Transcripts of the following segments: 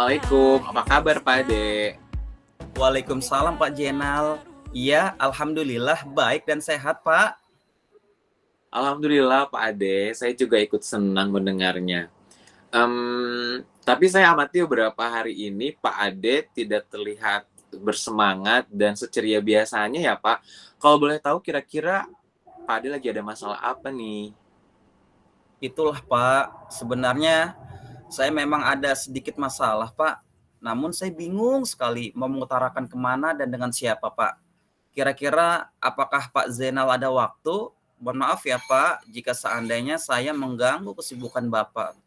Assalamualaikum, apa kabar Pak Ade? Waalaikumsalam Pak Jenal. Iya, alhamdulillah baik dan sehat Pak. Alhamdulillah Pak Ade, saya juga ikut senang mendengarnya. Tapi saya amati beberapa hari ini Pak Ade tidak terlihat bersemangat dan seceria biasanya ya Pak. Kalau boleh tahu kira-kira Pak Ade lagi ada masalah apa nih? Itulah Pak, sebenarnya saya memang ada sedikit masalah Pak. Namun saya bingung sekali mau mengutarakan kemana dan dengan siapa Pak. Kira-kira apakah Pak Zainal ada waktu? Mohon maaf ya Pak, jika seandainya saya mengganggu kesibukan Bapak.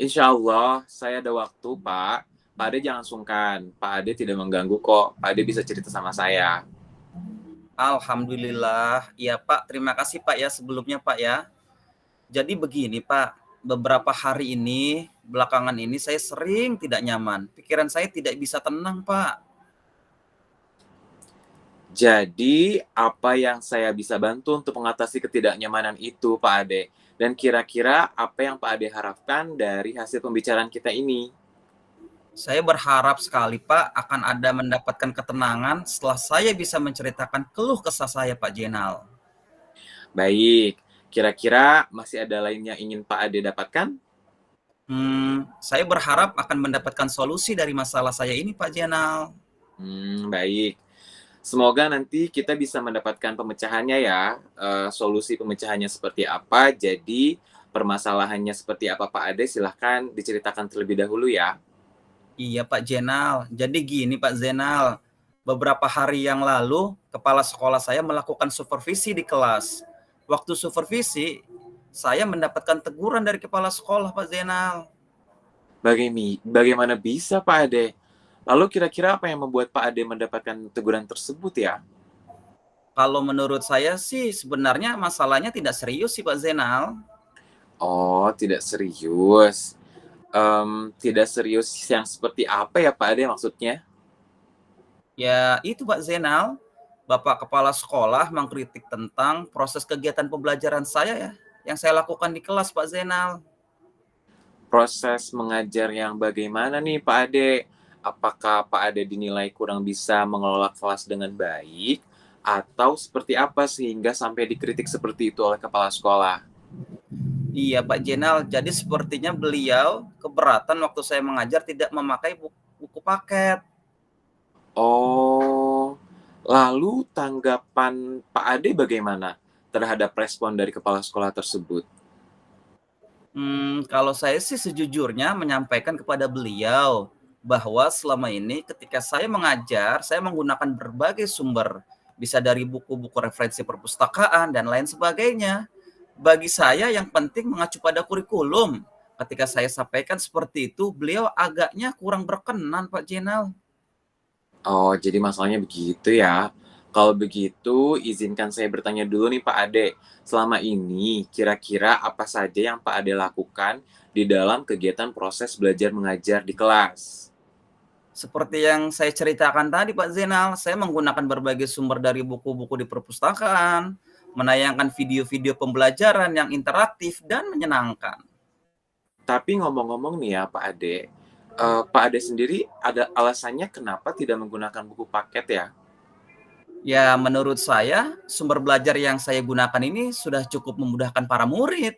Insya Allah saya ada waktu Pak. Pak Ade jangan sungkan, Pak Ade tidak mengganggu kok. Pak Ade bisa cerita sama saya. Alhamdulillah, ya Pak, terima kasih Pak ya sebelumnya Pak ya. Jadi begini Pak, beberapa hari ini, belakangan ini saya sering tidak nyaman. Pikiran saya tidak bisa tenang Pak. Jadi, apa yang saya bisa bantu untuk mengatasi ketidaknyamanan itu, Pak Ade? Dan kira-kira apa yang Pak Ade harapkan dari hasil pembicaraan kita ini? Saya berharap sekali Pak akan ada mendapatkan ketenangan setelah saya bisa menceritakan keluh kesah saya Pak Jenal. Baik, kira-kira masih ada lain yang ingin Pak Ade dapatkan? Saya berharap akan mendapatkan solusi dari masalah saya ini Pak Jenal. Baik. Semoga nanti kita bisa mendapatkan pemecahannya ya. Solusi pemecahannya seperti apa, jadi permasalahannya seperti apa Pak Ade, silahkan diceritakan terlebih dahulu ya. Iya Pak Jenal, jadi gini Pak Zenal, beberapa hari yang lalu kepala sekolah saya melakukan supervisi di kelas. Waktu supervisi, saya mendapatkan teguran dari kepala sekolah Pak Zenal. Bagaimana bisa Pak Ade? Lalu kira-kira apa yang membuat Pak Ade mendapatkan teguran tersebut ya? Kalau menurut saya sih sebenarnya masalahnya tidak serius sih Pak Zenal. Oh, tidak serius. Tidak serius yang seperti apa ya Pak Ade maksudnya? Ya itu Pak Zenal, Bapak kepala sekolah mengkritik tentang proses kegiatan pembelajaran saya ya, yang saya lakukan di kelas Pak Zenal. Proses mengajar yang bagaimana nih Pak Ade? Apakah Pak Ade dinilai kurang bisa mengelola kelas dengan baik? Atau seperti apa sehingga sampai dikritik seperti itu oleh kepala sekolah? Iya Pak Jenal, jadi sepertinya beliau keberatan waktu saya mengajar tidak memakai buku paket. Oh, lalu tanggapan Pak Ade bagaimana terhadap respon dari kepala sekolah tersebut? Kalau saya sih sejujurnya menyampaikan kepada beliau bahwa selama ini ketika saya mengajar, saya menggunakan berbagai sumber, bisa dari buku-buku referensi perpustakaan dan lain sebagainya. Bagi saya yang penting mengacu pada kurikulum. Ketika saya sampaikan seperti itu, beliau agaknya kurang berkenan Pak Jenal. Oh, jadi masalahnya begitu ya. Kalau begitu, izinkan saya bertanya dulu nih Pak Ade. Selama ini, kira-kira apa saja yang Pak Ade lakukan di dalam kegiatan proses belajar mengajar di kelas? Seperti yang saya ceritakan tadi Pak Zainal, saya menggunakan berbagai sumber dari buku-buku di perpustakaan, menayangkan video-video pembelajaran yang interaktif dan menyenangkan. Tapi ngomong-ngomong nih ya Pak Ade, Pak Ade sendiri ada alasannya kenapa tidak menggunakan buku paket ya? Ya, menurut saya, sumber belajar yang saya gunakan ini sudah cukup memudahkan para murid.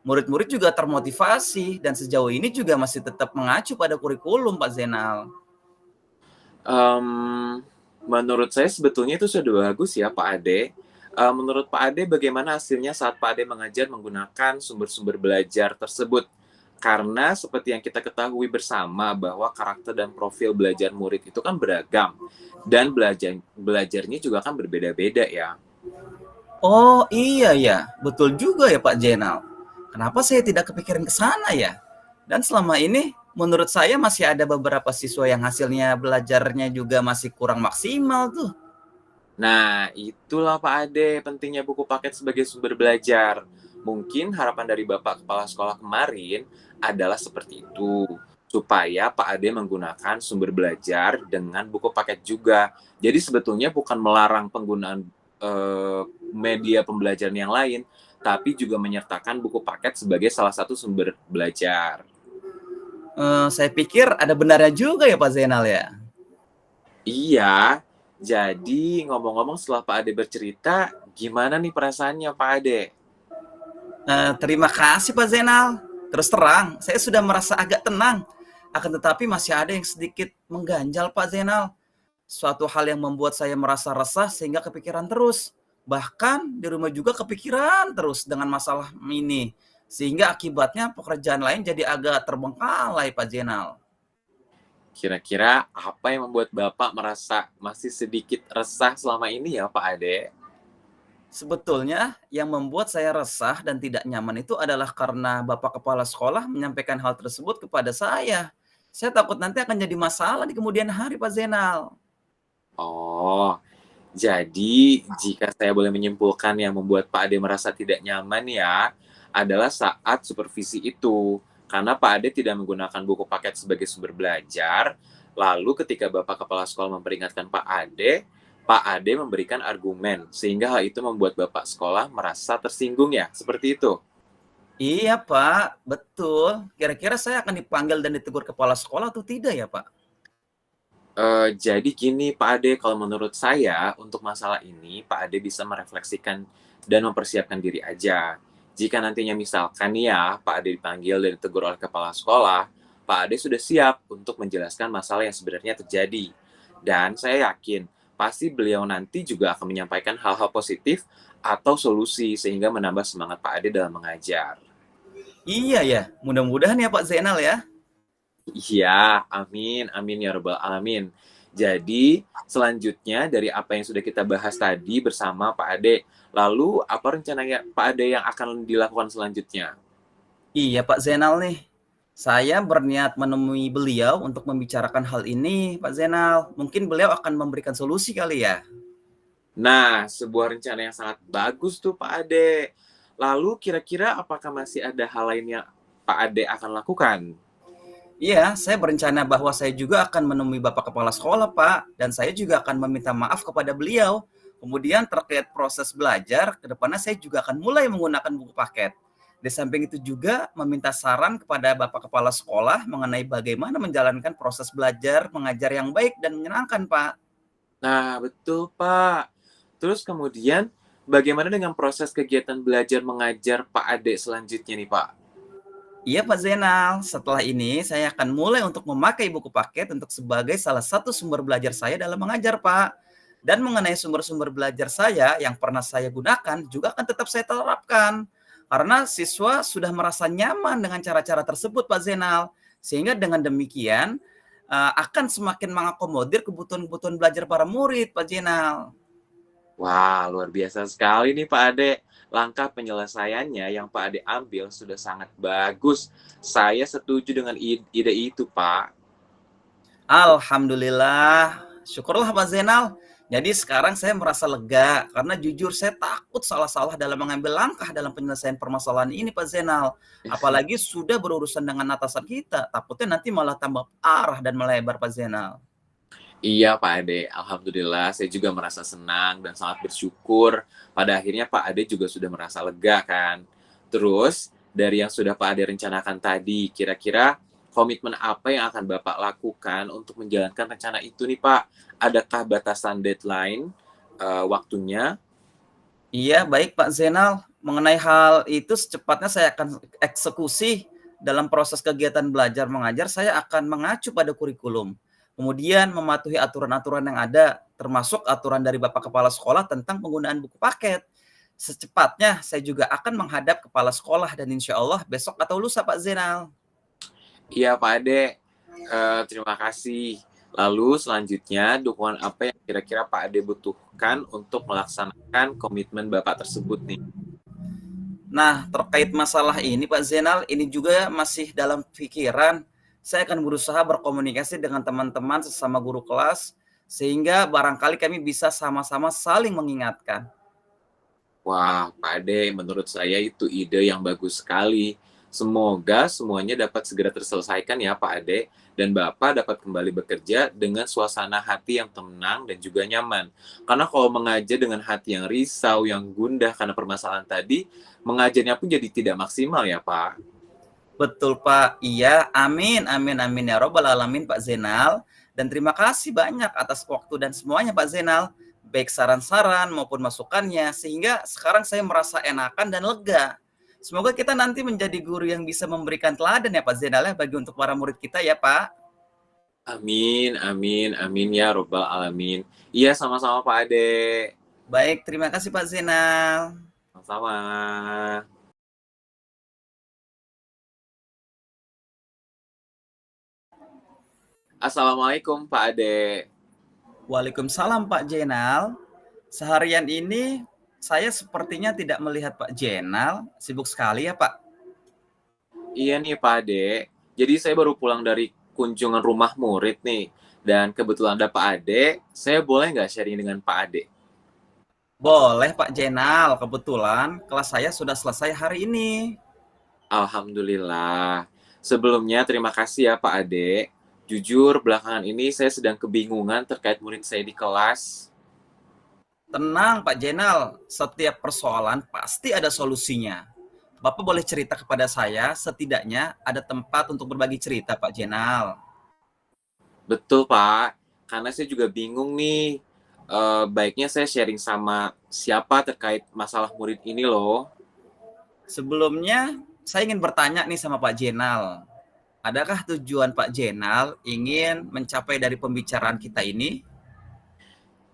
Murid-murid juga termotivasi dan sejauh ini juga masih tetap mengacu pada kurikulum Pak Zainal. Mmm, Menurut saya sebetulnya itu sudah bagus ya Pak Ade. Menurut Pak Ade bagaimana hasilnya saat Pak Ade mengajar menggunakan sumber-sumber belajar tersebut? Karena seperti yang kita ketahui bersama bahwa karakter dan profil belajar murid itu kan beragam dan belajarnya juga kan berbeda-beda ya. Oh iya ya, betul juga ya Pak Zainal. Kenapa saya tidak kepikiran ke sana ya? Dan selama ini menurut saya masih ada beberapa siswa yang hasilnya belajarnya juga masih kurang maksimal tuh. Nah, itulah Pak Ade pentingnya buku paket sebagai sumber belajar. Mungkin harapan dari Bapak Kepala Sekolah kemarin adalah seperti itu, supaya Pak Ade menggunakan sumber belajar dengan buku paket juga. Jadi sebetulnya bukan melarang penggunaan media pembelajaran yang lain, tapi juga menyertakan buku paket sebagai salah satu sumber belajar. Saya pikir ada benarnya juga ya Pak Zainal ya? Iya, jadi ngomong-ngomong setelah Pak Ade bercerita, gimana nih perasaannya Pak Ade? Terima kasih Pak Zainal. Terus terang, saya sudah merasa agak tenang. Akan tetapi masih ada yang sedikit mengganjal Pak Zainal. Suatu hal yang membuat saya merasa resah sehingga kepikiran terus. Bahkan di rumah juga kepikiran terus dengan masalah ini. Sehingga akibatnya pekerjaan lain jadi agak terbengkalai Pak Zainal. Kira-kira apa yang membuat Bapak merasa masih sedikit resah selama ini ya Pak Ade? Sebetulnya yang membuat saya resah dan tidak nyaman itu adalah karena Bapak Kepala Sekolah menyampaikan hal tersebut kepada saya. Saya takut nanti akan jadi masalah di kemudian hari, Pak Zainal. Oh, jadi jika saya boleh menyimpulkan yang membuat Pak Ade merasa tidak nyaman ya, adalah saat supervisi itu. Karena Pak Ade tidak menggunakan buku paket sebagai sumber belajar, lalu ketika Bapak Kepala Sekolah memperingatkan Pak Ade memberikan argumen, sehingga hal itu membuat Bapak Sekolah merasa tersinggung ya, seperti itu. Iya, Pak, betul. Kira-kira saya akan dipanggil dan ditegur kepala sekolah atau tidak ya, Pak? Jadi gini Pak Ade, kalau menurut saya untuk masalah ini Pak Ade bisa merefleksikan dan mempersiapkan diri aja. Jika nantinya misalkan nih ya Pak Ade dipanggil dan ditegur oleh kepala sekolah, Pak Ade sudah siap untuk menjelaskan masalah yang sebenarnya terjadi. Dan saya yakin pasti beliau nanti juga akan menyampaikan hal-hal positif atau solusi sehingga menambah semangat Pak Ade dalam mengajar. Iya ya, mudah-mudahan ya Pak Zainal ya. Iya, amin, amin ya rabbal alamin. Jadi, selanjutnya dari apa yang sudah kita bahas tadi bersama Pak Ade, lalu apa rencananya Pak Ade yang akan dilakukan selanjutnya? Iya Pak Zainal nih. Saya berniat menemui beliau untuk membicarakan hal ini, Pak Zainal. Mungkin beliau akan memberikan solusi kali ya. Nah, sebuah rencana yang sangat bagus tuh Pak Ade. Lalu kira-kira apakah masih ada hal lain yang Pak Ade akan lakukan? Iya, saya berencana bahwa saya juga akan menemui Bapak Kepala Sekolah, Pak, dan saya juga akan meminta maaf kepada beliau. Kemudian terkait proses belajar, ke depannya saya juga akan mulai menggunakan buku paket. Di samping itu juga meminta saran kepada Bapak Kepala Sekolah mengenai bagaimana menjalankan proses belajar mengajar yang baik dan menyenangkan, Pak. Nah, betul Pak. Terus kemudian, bagaimana dengan proses kegiatan belajar mengajar Pak Ade selanjutnya nih Pak? Iya Pak Zainal, setelah ini saya akan mulai untuk memakai buku paket untuk sebagai salah satu sumber belajar saya dalam mengajar Pak. Dan mengenai sumber-sumber belajar saya yang pernah saya gunakan juga akan tetap saya terapkan. Karena siswa sudah merasa nyaman dengan cara-cara tersebut Pak Zainal. Sehingga dengan demikian akan semakin mengakomodir kebutuhan-kebutuhan belajar para murid Pak Zainal. Wah, luar biasa sekali nih Pak Ade. Langkah penyelesaiannya yang Pak Ade ambil sudah sangat bagus. Saya setuju dengan ide itu, Pak. Alhamdulillah, syukurlah Pak Zainal. Jadi sekarang saya merasa lega karena jujur saya takut salah-salah dalam mengambil langkah dalam penyelesaian permasalahan ini Pak Zainal. Apalagi sudah berurusan dengan atasan kita, takutnya nanti malah tambah parah dan melebar Pak Zainal. Iya, Pak Ade. Alhamdulillah, saya juga merasa senang dan sangat bersyukur. Pada akhirnya Pak Ade juga sudah merasa lega kan. Terus, dari yang sudah Pak Ade rencanakan tadi, kira-kira komitmen apa yang akan Bapak lakukan untuk menjalankan rencana itu nih, Pak? Adakah batasan deadline waktunya? Iya, baik Pak Zainal. Mengenai hal itu secepatnya saya akan eksekusi dalam proses kegiatan belajar mengajar, saya akan mengacu pada kurikulum. Kemudian mematuhi aturan-aturan yang ada, termasuk aturan dari Bapak Kepala Sekolah tentang penggunaan buku paket. Secepatnya saya juga akan menghadap kepala sekolah dan insya Allah besok atau lusa Pak Zainal. Iya, Pak Ade. Terima kasih. Lalu selanjutnya, dukungan apa yang kira-kira Pak Ade butuhkan untuk melaksanakan komitmen Bapak tersebut nih? Nah, terkait masalah ini Pak Zainal, ini juga masih dalam pikiran. Saya akan berusaha berkomunikasi dengan teman-teman sesama guru kelas, sehingga barangkali kami bisa sama-sama saling mengingatkan. Wah, Pak Ade, menurut saya itu ide yang bagus sekali. Semoga semuanya dapat segera terselesaikan ya Pak Ade, dan Bapak dapat kembali bekerja dengan suasana hati yang tenang dan juga nyaman. Karena kalau mengajar dengan hati yang risau, yang gundah karena permasalahan tadi, mengajarnya pun jadi tidak maksimal ya Pak. Betul Pak, iya, amin, amin, amin ya robbal alamin Pak Zainal. Dan terima kasih banyak atas waktu dan semuanya Pak Zainal, baik saran-saran maupun masukannya, sehingga sekarang saya merasa enakan dan lega. Semoga kita nanti menjadi guru yang bisa memberikan teladan ya Pak Zainal ya, bagi untuk para murid kita ya Pak. Amin, amin, amin ya robbal alamin. Iya, sama-sama Pak Ade. Baik, terima kasih Pak Zainal. Sama-sama. Assalamualaikum Pak Ade. Waalaikumsalam Pak Zainal. Seharian ini saya sepertinya tidak melihat Pak Zainal, sibuk sekali ya Pak. Iya nih Pak Ade. Jadi saya baru pulang dari kunjungan rumah murid nih. Dan kebetulan ada Pak Ade, saya boleh nggak sharing dengan Pak Ade? Boleh Pak Zainal, kebetulan kelas saya sudah selesai hari ini. Alhamdulillah. Sebelumnya terima kasih ya Pak Ade. Jujur belakangan ini saya sedang kebingungan terkait murid saya di kelas. Tenang Pak Zainal, setiap persoalan pasti ada solusinya. Bapak boleh cerita kepada saya, setidaknya ada tempat untuk berbagi cerita Pak Zainal. Betul Pak, karena saya juga bingung nih. Baiknya saya sharing sama siapa terkait masalah murid ini loh. Sebelumnya, saya ingin bertanya nih sama Pak Zainal. Adakah tujuan Pak Zainal ingin mencapai dari pembicaraan kita ini?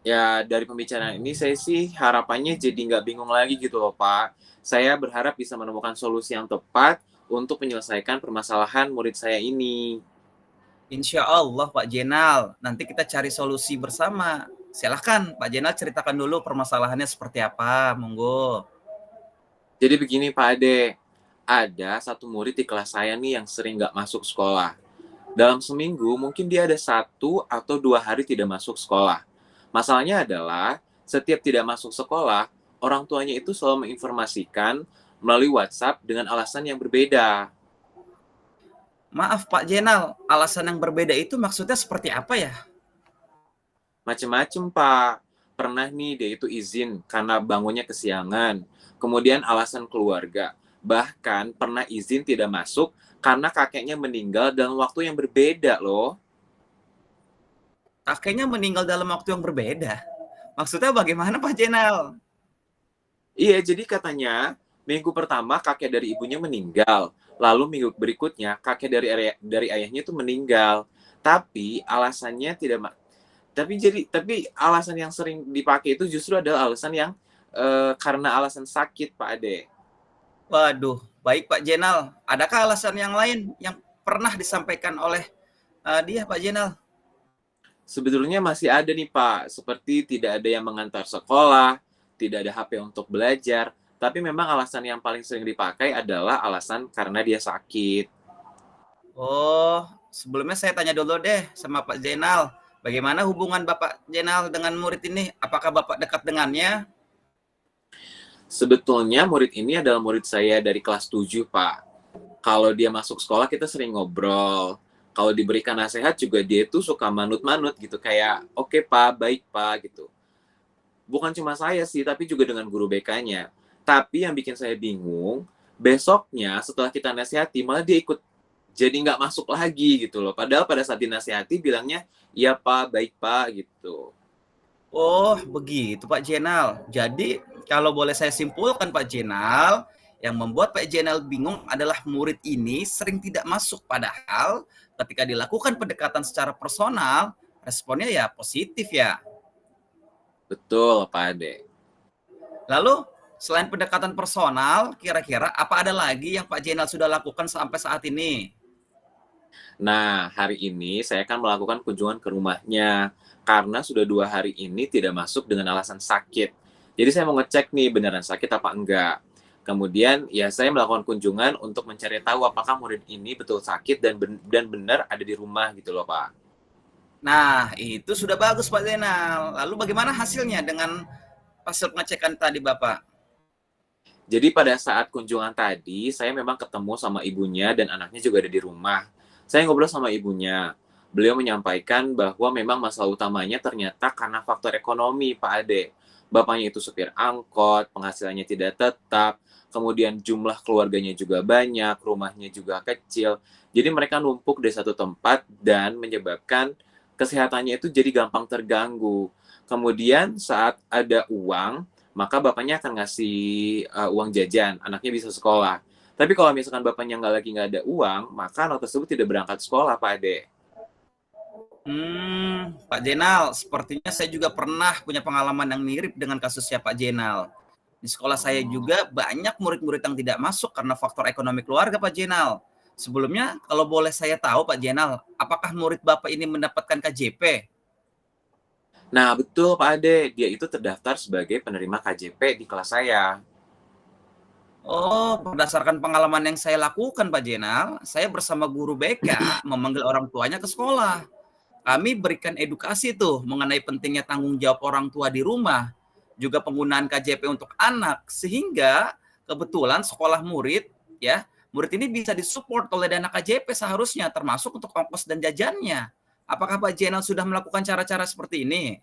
Ya dari pembicaraan ini saya sih harapannya jadi nggak bingung lagi gitu loh Pak. Saya berharap bisa menemukan solusi yang tepat untuk menyelesaikan permasalahan murid saya ini. Insya Allah Pak Zainal, nanti kita cari solusi bersama. Silahkan Pak Zainal ceritakan dulu permasalahannya seperti apa, monggo. Jadi begini Pak Ade, ada satu murid di kelas saya nih yang sering nggak masuk sekolah. Dalam seminggu mungkin dia ada 1 atau 2 hari tidak masuk sekolah. Masalahnya adalah setiap tidak masuk sekolah, orang tuanya itu selalu menginformasikan melalui WhatsApp dengan alasan yang berbeda. Maaf Pak Zainal, alasan yang berbeda itu maksudnya seperti apa ya? Macem-macem Pak. Pernah nih dia itu izin karena bangunnya kesiangan. Kemudian alasan keluarga. Bahkan pernah izin tidak masuk karena kakeknya meninggal dalam waktu yang berbeda loh. Kakeknya meninggal dalam waktu yang berbeda. Maksudnya bagaimana Pak Zainal? Iya, jadi katanya minggu pertama kakek dari ibunya meninggal. Lalu minggu berikutnya kakek dari ayahnya itu meninggal. Tapi alasannya tidak tapi alasan yang sering dipakai itu justru adalah alasan yang karena alasan sakit Pak Ade. Waduh, baik Pak Zainal. Adakah alasan yang lain yang pernah disampaikan oleh dia Pak Zainal? Sebetulnya masih ada nih Pak, seperti tidak ada yang mengantar sekolah, tidak ada HP untuk belajar, tapi memang alasan yang paling sering dipakai adalah alasan karena dia sakit. Oh, sebelumnya saya tanya dulu deh sama Pak Zainal. Bagaimana hubungan Bapak Zainal dengan murid ini? Apakah Bapak dekat dengannya? Sebetulnya murid ini adalah murid saya dari kelas 7 Pak. Kalau dia masuk sekolah kita sering ngobrol. Kalau diberikan nasihat juga dia tuh suka manut-manut gitu, kayak oke Pak, baik Pak gitu. Bukan cuma saya sih, tapi juga dengan guru BK-nya. Tapi yang bikin saya bingung, besoknya setelah kita nasihati, malah dia ikut jadi nggak masuk lagi gitu loh. Padahal pada saat dinasihati bilangnya, iya Pak, baik Pak gitu. Oh, begitu Pak Zainal. Jadi, kalau boleh saya simpulkan Pak Zainal, yang membuat Pak Zainal bingung adalah murid ini sering tidak masuk. Padahal ketika dilakukan pendekatan secara personal, responnya ya positif ya. Betul Pak Ade. Lalu, selain pendekatan personal, kira-kira apa ada lagi yang Pak Zainal sudah lakukan sampai saat ini? Nah, hari ini saya akan melakukan kunjungan ke rumahnya karena sudah 2 hari ini tidak masuk dengan alasan sakit. Jadi saya mau ngecek nih beneran sakit apa enggak. Kemudian ya saya melakukan kunjungan untuk mencari tahu apakah murid ini betul sakit dan benar ada di rumah gitu loh Pak. Nah, itu sudah bagus Pak Zainal. Lalu bagaimana hasilnya dengan hasil pengecekan tadi Bapak? Jadi pada saat kunjungan tadi saya memang ketemu sama ibunya dan anaknya juga ada di rumah. Saya ngobrol sama ibunya. Beliau menyampaikan bahwa memang masalah utamanya ternyata karena faktor ekonomi Pak Ade. bapaknya itu supir angkot, penghasilannya tidak tetap, kemudian jumlah keluarganya juga banyak, rumahnya juga kecil. Jadi mereka numpuk di satu tempat dan menyebabkan kesehatannya itu jadi gampang terganggu. Kemudian saat ada uang, maka bapaknya akan ngasih uang jajan, anaknya bisa sekolah. Tapi kalau misalkan bapaknya nggak ada uang, maka anak tersebut tidak berangkat sekolah, Pak Ade. Pak Jenal, sepertinya saya juga pernah punya pengalaman yang mirip dengan kasusnya Pak Jenal. Di sekolah saya Oh. juga banyak murid-murid yang tidak masuk karena faktor ekonomi keluarga, Pak Jenal. Sebelumnya, kalau boleh saya tahu, Pak Jenal, apakah murid Bapak ini mendapatkan KJP? Nah, betul Pak Ade, dia itu terdaftar sebagai penerima KJP di kelas saya. Oh, berdasarkan pengalaman yang saya lakukan, Pak Jenal, saya bersama guru BK memanggil orang tuanya ke sekolah. Kami berikan edukasi tuh mengenai pentingnya tanggung jawab orang tua di rumah, juga penggunaan KJP untuk anak, sehingga kebetulan sekolah murid, ya, murid ini bisa disupport oleh dana KJP seharusnya, termasuk untuk ongkos dan jajannya. Apakah Pak Jenal sudah melakukan cara-cara seperti ini?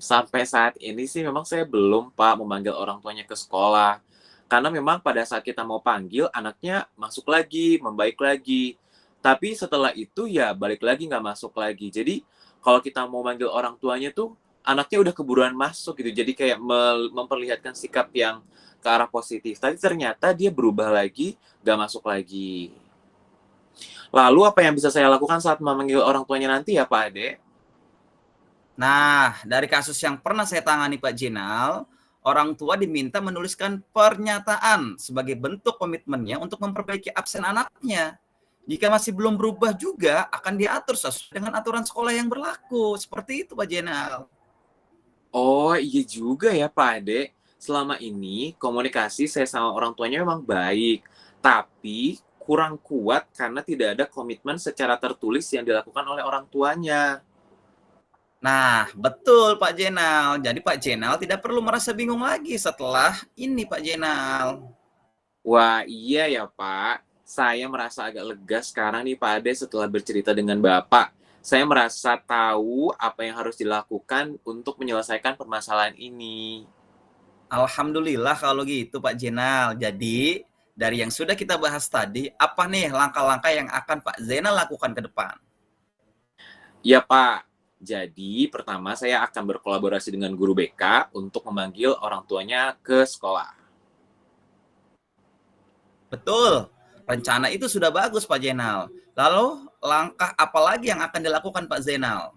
Sampai saat ini sih memang saya belum, Pak, memanggil orang tuanya ke sekolah. Karena memang pada saat kita mau panggil, anaknya masuk lagi, membaik lagi. Tapi setelah itu ya balik lagi nggak masuk lagi. Jadi kalau kita mau manggil orang tuanya tuh, anaknya udah keburuan masuk gitu. Jadi kayak memperlihatkan sikap yang ke arah positif. Tapi ternyata dia berubah lagi, nggak masuk lagi. Lalu apa yang bisa saya lakukan saat memanggil orang tuanya nanti ya Pak Ade? Nah, dari kasus yang pernah saya tangani Pak Jenal, orang tua diminta menuliskan pernyataan sebagai bentuk komitmennya untuk memperbaiki absen anaknya. Jika masih belum berubah juga, akan diatur sesuai dengan aturan sekolah yang berlaku. Seperti itu Pak Jenal. Oh, iya juga ya, Pak Ade. Selama ini komunikasi saya sama orang tuanya memang baik, tapi kurang kuat karena tidak ada komitmen secara tertulis yang dilakukan oleh orang tuanya. Nah, betul Pak Jenal. Jadi Pak Jenal tidak perlu merasa bingung lagi setelah ini Pak Jenal. Wah, iya ya, Pak. Saya merasa agak lega sekarang nih, Pak Ade, setelah bercerita dengan Bapak. Saya merasa tahu apa yang harus dilakukan untuk menyelesaikan permasalahan ini. Alhamdulillah kalau gitu Pak Jenal. Jadi dari yang sudah kita bahas tadi, apa nih langkah-langkah yang akan Pak Zainal lakukan ke depan? Ya, Pak. Jadi, pertama saya akan berkolaborasi dengan guru BK untuk memanggil orang tuanya ke sekolah. Betul, rencana itu sudah bagus Pak Zainal. Lalu langkah apa lagi yang akan dilakukan Pak Zainal?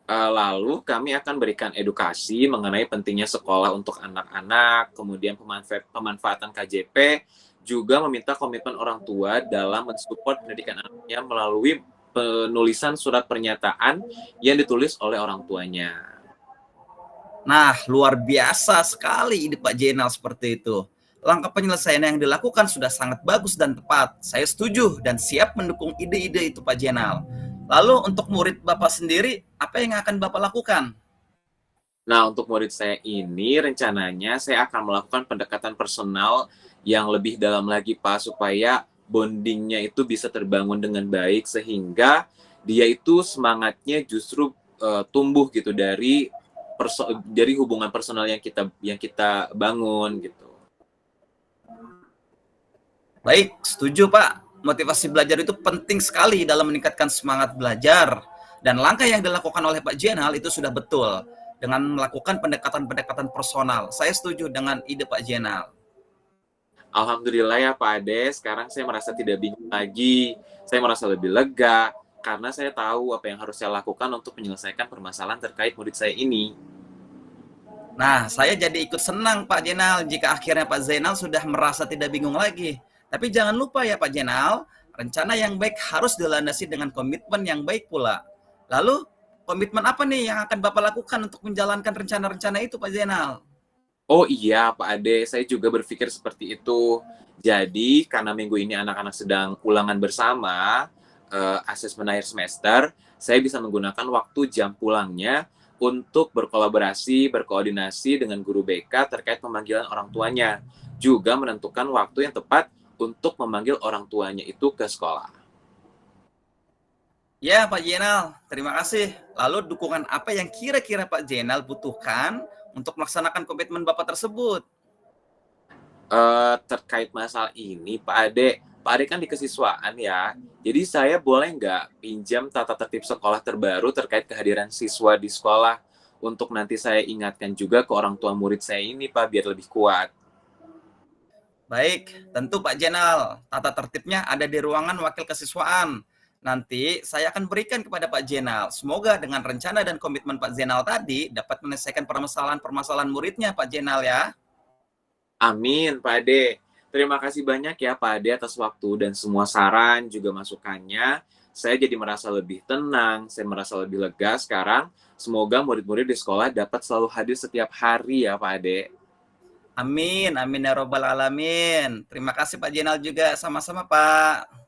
Lalu kami akan berikan edukasi mengenai pentingnya sekolah untuk anak-anak, kemudian pemanfaatan KJP, juga meminta komitmen orang tua dalam mensupport pendidikan anaknya melalui penulisan surat pernyataan yang ditulis oleh orang tuanya. Nah, luar biasa sekali ide Pak Zainal seperti itu. Langkah penyelesaian yang dilakukan sudah sangat bagus dan tepat. Saya setuju dan siap mendukung ide-ide itu Pak Zainal. Lalu untuk murid Bapak sendiri, apa yang akan Bapak lakukan? Nah, untuk murid saya ini rencananya saya akan melakukan pendekatan personal yang lebih dalam lagi, Pak, supaya bondingnya itu bisa terbangun dengan baik sehingga dia itu semangatnya justru tumbuh gitu dari hubungan personal yang kita bangun gitu. Baik, setuju Pak. Motivasi belajar itu penting sekali dalam meningkatkan semangat belajar. Dan langkah yang dilakukan oleh Pak Jenal itu sudah betul. Dengan melakukan pendekatan-pendekatan personal. Saya setuju dengan ide Pak Jenal. Alhamdulillah ya Pak Ade, sekarang saya merasa tidak bingung lagi. Saya merasa lebih lega karena saya tahu apa yang harus saya lakukan untuk menyelesaikan permasalahan terkait murid saya ini. Nah, saya jadi ikut senang Pak Jenal jika akhirnya Pak Zainal sudah merasa tidak bingung lagi. Tapi jangan lupa ya Pak Jenal, rencana yang baik harus dilandasi dengan komitmen yang baik pula. Lalu, komitmen apa nih yang akan Bapak lakukan untuk menjalankan rencana-rencana itu Pak Zainal? Oh iya Pak Ade, saya juga berpikir seperti itu. Jadi karena minggu ini anak-anak sedang ulangan bersama, asesmen akhir semester, saya bisa menggunakan waktu jam pulangnya untuk berkolaborasi, berkoordinasi dengan guru BK terkait pemanggilan orang tuanya. Juga menentukan waktu yang tepat untuk memanggil orang tuanya itu ke sekolah. Ya, Pak Jenal, terima kasih. Lalu dukungan apa yang kira-kira Pak Jenal butuhkan untuk melaksanakan komitmen Bapak tersebut? Terkait masalah ini, Pak Ade kan di kesiswaan ya. Jadi saya boleh nggak pinjam tata tertib sekolah terbaru terkait kehadiran siswa di sekolah untuk nanti saya ingatkan juga ke orang tua murid saya ini, Pak, biar lebih kuat. Baik, tentu Pak Jenal. Tata tertibnya ada di ruangan wakil kesiswaan. Nanti saya akan berikan kepada Pak Jenal. Semoga dengan rencana dan komitmen Pak Jenal tadi dapat menyelesaikan permasalahan-permasalahan muridnya, Pak Jenal ya. Amin, Pak Ade. Terima kasih banyak ya Pak Ade atas waktu dan semua saran juga masukannya. Saya jadi merasa lebih tenang, saya merasa lebih lega sekarang. Semoga murid-murid di sekolah dapat selalu hadir setiap hari ya Pak Ade. Amin, amin ya robbal alamin. Terima kasih Pak Jenal juga, sama-sama Pak.